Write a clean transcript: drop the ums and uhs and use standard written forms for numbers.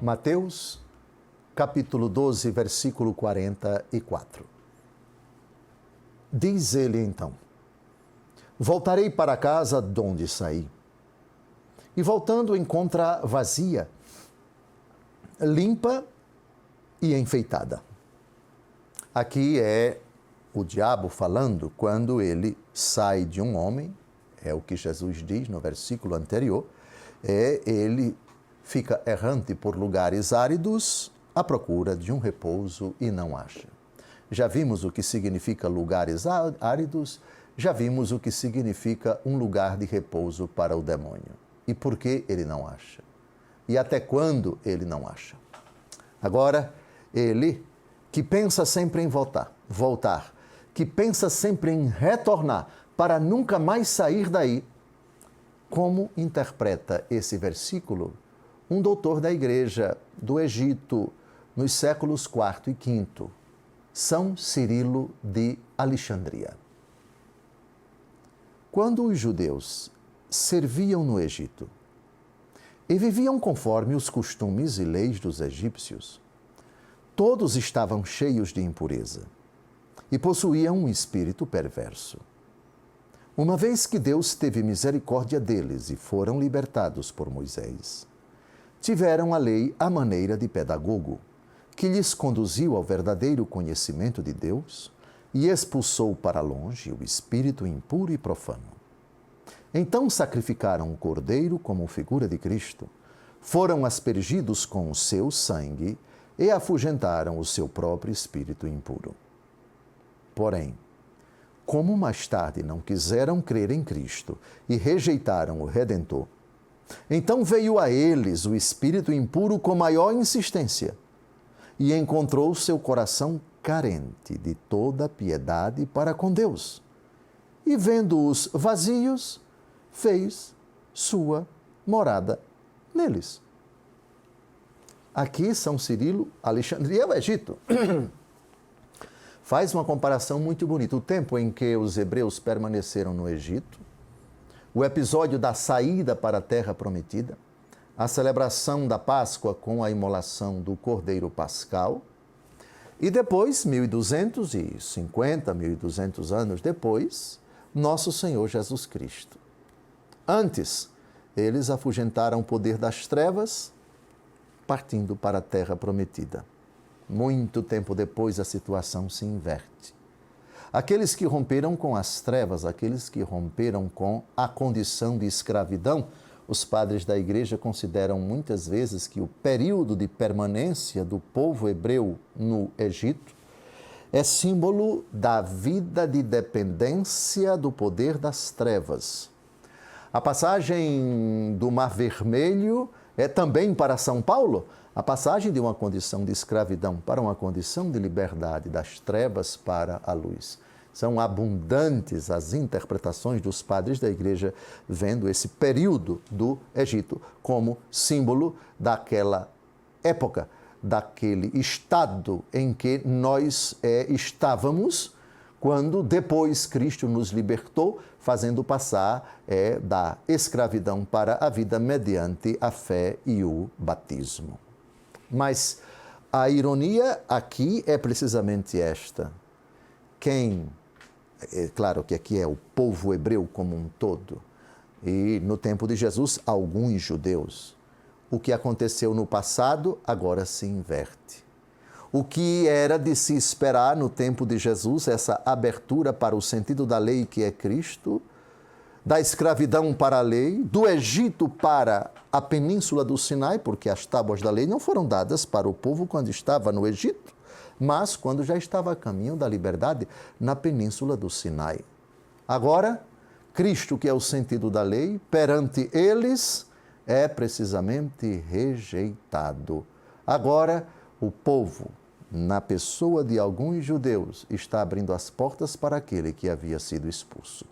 Mateus, capítulo 12, versículo 44. Diz ele então: voltarei para casa de onde saí. E voltando encontra vazia, limpa e enfeitada. Aqui é o diabo falando quando ele sai de um homem, é o que Jesus diz no versículo anterior, ele fica errante por lugares áridos à procura de um repouso e não acha. Já vimos o que significa lugares áridos, já vimos o que significa um lugar de repouso para o demônio. E por que ele não acha? E até quando ele não acha? Agora, ele que pensa sempre em voltar, que pensa sempre em retornar para nunca mais sair daí, como interpreta esse versículo um doutor da igreja do Egito nos séculos IV e V, São Cirilo de Alexandria. Quando os judeus serviam no Egito e viviam conforme os costumes e leis dos egípcios, todos estavam cheios de impureza e possuíam um espírito perverso. Uma vez que Deus teve misericórdia deles e foram libertados por Moisés, tiveram a lei à maneira de pedagogo, que lhes conduziu ao verdadeiro conhecimento de Deus e expulsou para longe o espírito impuro e profano. Então sacrificaram o cordeiro como figura de Cristo, foram aspergidos com o seu sangue e afugentaram o seu próprio espírito impuro. Porém, como mais tarde não quiseram crer em Cristo e rejeitaram o Redentor, então veio a eles o espírito impuro com maior insistência e encontrou seu coração carente de toda piedade para com Deus. E vendo-os vazios, fez sua morada neles. Aqui, São Cirilo, Alexandria é o Egito. Faz uma comparação muito bonita. O tempo em que os hebreus permaneceram no Egito, o episódio da saída para a terra prometida, a celebração da Páscoa com a imolação do Cordeiro Pascal, e depois, 1.250 anos depois, nosso Senhor Jesus Cristo. Antes, eles afugentaram o poder das trevas, partindo para a terra prometida. Muito tempo depois, a situação se inverte. Aqueles que romperam com as trevas, aqueles que romperam com a condição de escravidão, os padres da igreja consideram muitas vezes que o período de permanência do povo hebreu no Egito é símbolo da vida de dependência do poder das trevas. A passagem do Mar Vermelho é também para São Paulo a passagem de uma condição de escravidão para uma condição de liberdade, das trevas para a luz. São abundantes as interpretações dos padres da igreja vendo esse período do Egito como símbolo daquela época, daquele estado em que nós estávamos quando depois Cristo nos libertou, fazendo passar da escravidão para a vida mediante a fé e o batismo. Mas a ironia aqui é precisamente esta. É claro que aqui é o povo hebreu como um todo, e no tempo de Jesus, alguns judeus. O que aconteceu no passado, agora se inverte. O que era de se esperar no tempo de Jesus, essa abertura para o sentido da lei que é Cristo, da escravidão para a lei, do Egito para a península do Sinai, porque as tábuas da lei não foram dadas para o povo quando estava no Egito, mas quando já estava a caminho da liberdade na península do Sinai. Agora, Cristo, que é o sentido da lei, perante eles, é precisamente rejeitado. Agora, o povo, na pessoa de alguns judeus, está abrindo as portas para aquele que havia sido expulso.